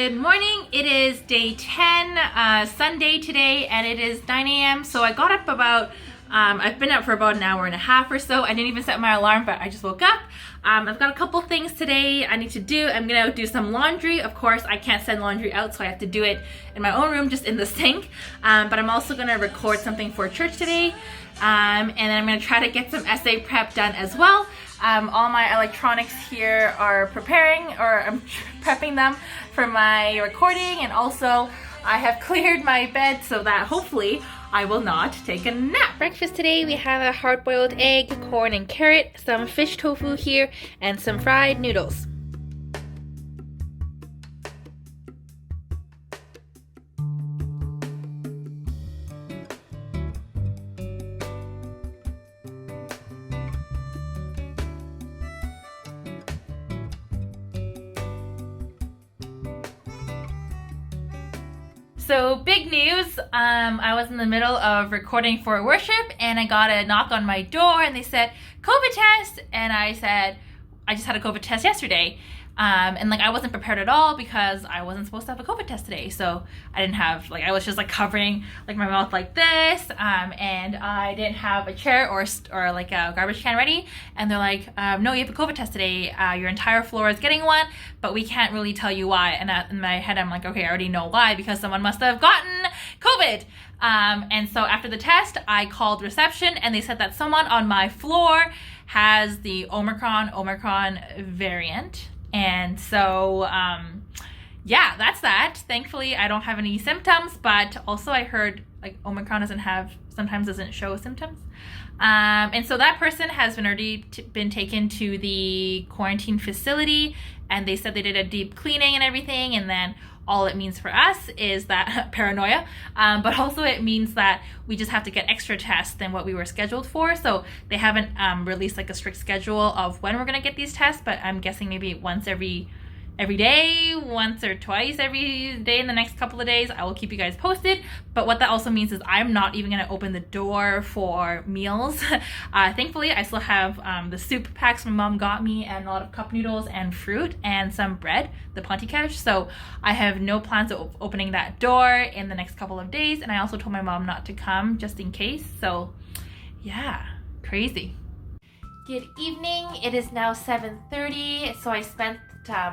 Good morning. It is day 10, Sunday today, and it is 9 a.m. So I got up about, I've been up for about an hour and a half or so. I didn't even set my alarm, but I just woke up. I've got a couple things today I need to do. I'm gonna do some laundry. Of course, I can't send laundry out, so I have to do it in my own room, just in the sink. But I'm also gonna record something for church today. And then I'm gonna try to get some essay prep done as well. All my electronics here are preparing, or I'm prepping them for my recording, and also I have cleared my bed so that hopefully I will not take a nap. Breakfast today, we have a hard-boiled egg, corn and carrot, some fish tofu here, and some fried noodles. So big news, I was in the middle of recording for worship and I got a knock on my door and they said, COVID test, and I said, I just had a COVID test yesterday. And I wasn't prepared at all because I wasn't supposed to have a COVID test today. So I didn't have, I was just covering my mouth like this, and I didn't have a chair or a garbage can ready. And they're like, no, you have a COVID test today. Your entire floor is getting one, but we can't really tell you why. And in my head, I'm like, okay, I already know why, because someone must have gotten COVID. And so after the test, I called reception and they said that someone on my floor has the Omicron variant. And so, yeah, that's that. Thankfully, I don't have any symptoms, but also I heard Omicron sometimes doesn't show symptoms. And so that person has been taken to the quarantine facility, and they said they did a deep cleaning and everything. And then all it means for us is that paranoia, but also it means that we just have to get extra tests than what we were scheduled for. So they haven't released a strict schedule of when we're gonna get these tests, but I'm guessing maybe once every day, once or twice every day in the next couple of days. I will keep you guys posted. But what that also means is I'm not even gonna open the door for meals. Thankfully, I still have the soup packs my mom got me, and a lot of cup noodles and fruit and some bread, the Ponty Couch. So I have no plans of opening that door in the next couple of days. And I also told my mom not to come just in case. So yeah, crazy. Good evening. It is now 7:30. So I spent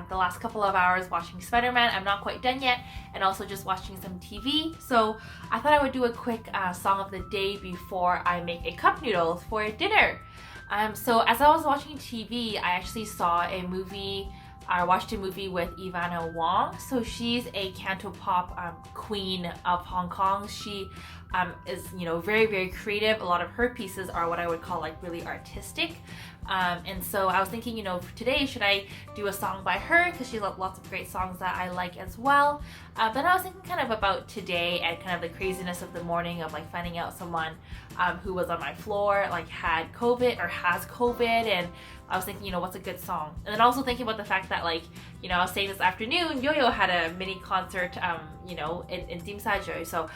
the last couple of hours watching Spider-Man. I'm not quite done yet, and also just watching some TV. So I thought I would do a quick song of the day before I make a cup noodles for dinner. So as I was watching TV, I actually watched a movie with Ivana Wong. So she's a cantopop queen of Hong Kong. She is, very, very creative. A lot of her pieces are what I would call really artistic. And so I was thinking, for today, should I do a song by her? Because she has lots of great songs that I like as well. Then I was thinking kind of about today and kind of the craziness of the morning of finding out someone who was on my floor had COVID or has COVID, and I was thinking, what's a good song? And then also thinking about the fact that I was saying this afternoon, Yo-Yo had a mini concert, in Dim Sa Joy. So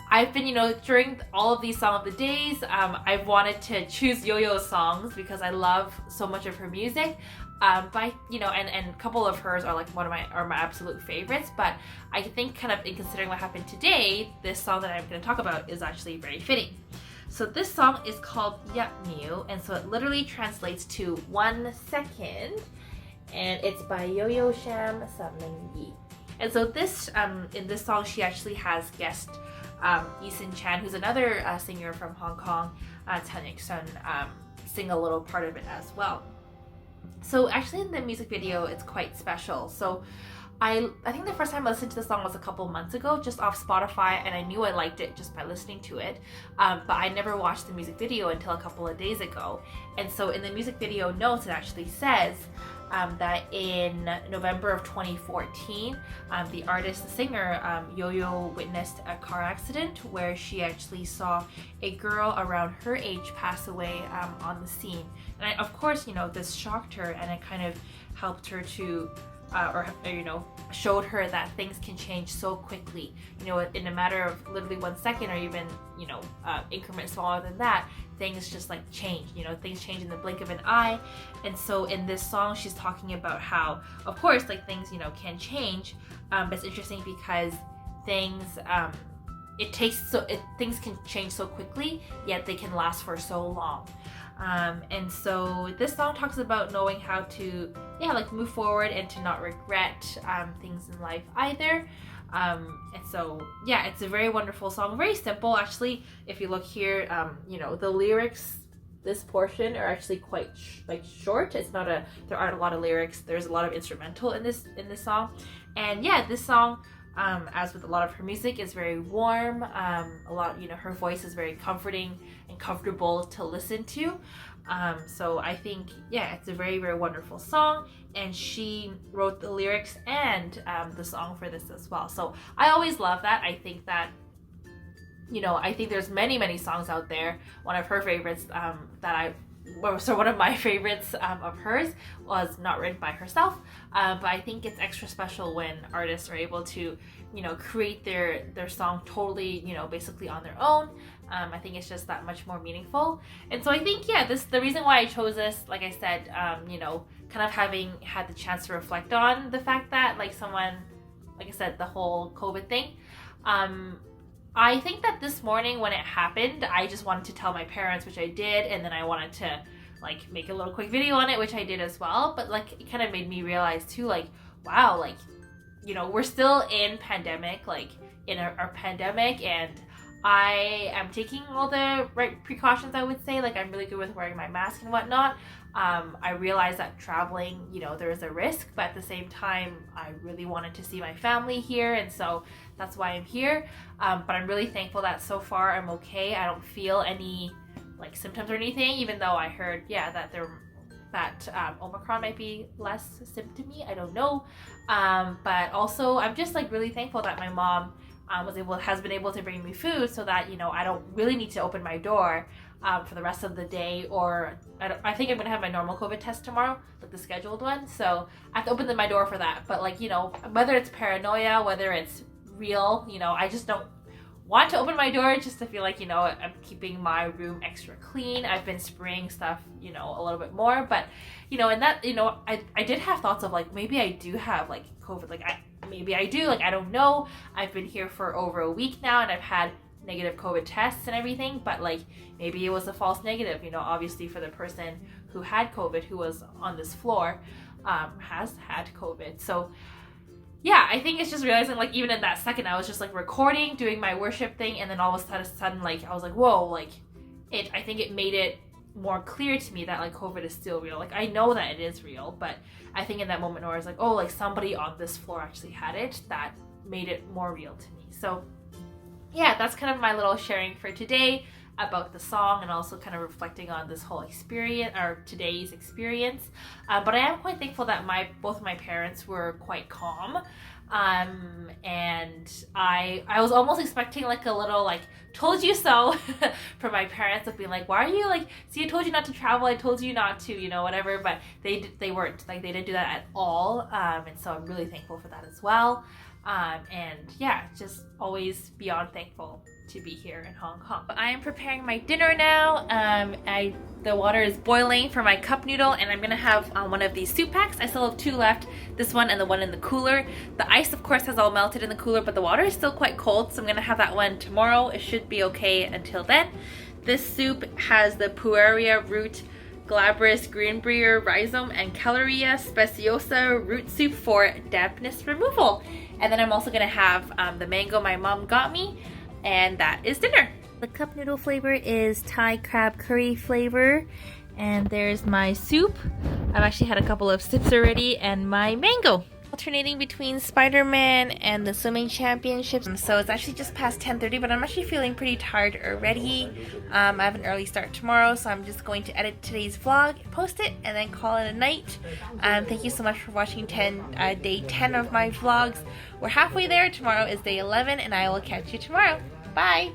I've been, during all of these Song of the Days, I've wanted to choose Yo-Yo's songs because I love so much of her music. And a couple of hers are my absolute favorites. But I think kind of in considering what happened today, this song that I'm going to talk about is actually very fitting. So this song is called Yap Miu, and so it literally translates to 1 second, and it's by Yo-Yo Sham Samling Yi. And so this in this song, she actually has guest Eason Chan, who's another singer from Hong Kong, Tanik Sun, sing a little part of it as well. So actually in the music video, it's quite special. So I think the first time I listened to the song was a couple months ago, just off Spotify, and I knew I liked it just by listening to it. But I never watched the music video until a couple of days ago. And so in the music video notes, it actually says that in November of 2014, the singer Yo-Yo witnessed a car accident where she actually saw a girl around her age pass away on the scene. And of course, this shocked her, and it kind of helped her to or you know, showed her that things can change so quickly, you know, in a matter of literally 1 second, or even, you know, increments smaller than that, things just like change, you know, things change in the blink of an eye. And so in this song, she's talking about how, of course, like things, you know, can change, but it's interesting because things, things can change so quickly, yet they can last for so long. And so this song talks about knowing how to, yeah, like move forward and to not regret things in life either. And so, yeah, it's a very wonderful song, very simple actually. If you look here, you know, the lyrics, this portion are actually quite short. It's not there aren't a lot of lyrics. There's a lot of instrumental in this song. And yeah, this song, as with a lot of her music, is very warm. A lot, you know, her voice is very comforting and comfortable to listen to. So I think, yeah, it's a very, very wonderful song, and she wrote the lyrics and the song for this as well. So I always love that. I think that, you know, I think there's many songs out there. One of her favorites one of my favorites of hers was not written by herself, but I think it's extra special when artists are able to, you know, create their song totally, you know, basically on their own. I think it's just that much more meaningful. And so I think, yeah, the reason why I chose this, like I said, you know, kind of having had the chance to reflect on the fact that, like, someone, like I said, the whole COVID thing, I think that this morning when it happened, I just wanted to tell my parents, which I did, and then I wanted to like make a little quick video on it, which I did as well. But like, it kind of made me realize too, like, wow, like, you know, we're still in pandemic, like in our pandemic, and I am taking all the right precautions, I would say. Like, I'm really good with wearing my mask and whatnot. I realized that traveling, you know, there is a risk, but at the same time, I really wanted to see my family here, and so that's why I'm here. But I'm really thankful that so far I'm okay. I don't feel any like symptoms or anything, even though I heard, yeah, that Omicron might be less symptomy. I don't know. But also, I'm just like really thankful that my mom has been able to bring me food, so that, you know, I don't really need to open my door for the rest of the day, or I think I'm gonna have my normal COVID test tomorrow, like the scheduled one, so I have to open my door for that. But like, you know, whether it's paranoia, whether it's real, you know, I just don't want to open my door just to feel like, you know, I'm keeping my room extra clean. I've been spraying stuff, you know, a little bit more, but, you know, and that, you know, I did have thoughts of like, maybe I do have like COVID, like maybe I do, like, I don't know. I've been here for over a week now, and I've had negative COVID tests and everything, but like, maybe it was a false negative, you know, obviously for the person who had COVID, who was on this floor, has had COVID. So yeah, I think it's just realizing, like, even in that second, I was just like recording, doing my worship thing, and then all of a sudden, like, I was like, whoa, like, I think it made it more clear to me that like COVID is still real. Like, I know that it is real, but I think in that moment where I was like, oh, like somebody on this floor actually had it, that made it more real to me. So yeah, that's kind of my little sharing for today about the song, and also kind of reflecting on this whole experience, or today's experience. But I am quite thankful that both of my parents were quite calm. And I was almost expecting like a little like told you so from my parents, of being like, why are you like, see, I told you not to travel, I told you not to, you know, whatever. But they weren't, like, they didn't do that at all. And so I'm really thankful for that as well. And yeah, just always beyond thankful to be here in Hong Kong. I am preparing my dinner now. The water is boiling for my cup noodle, and I'm gonna have one of these soup packs. I still have two left, this one and the one in the cooler. The ice, of course, has all melted in the cooler, but the water is still quite cold, so I'm gonna have that one tomorrow. It should be okay until then. This soup has the Pueria root, glabrous greenbrier rhizome, and Caloria speciosa root soup for dampness removal. And then I'm also gonna have the mango my mom got me, and that is dinner. The cup noodle flavor is Thai crab curry flavor, and there's my soup. I've actually had a couple of sips already, and my mango. Alternating between Spider-Man and the swimming championships. So it's actually just past 10:30, but I'm actually feeling pretty tired already. I have an early start tomorrow, so I'm just going to edit today's vlog, post it, and then call it a night. Thank you so much for watching day 10 of my vlogs. We're halfway there. Tomorrow is day 11, and I will catch you tomorrow. Bye!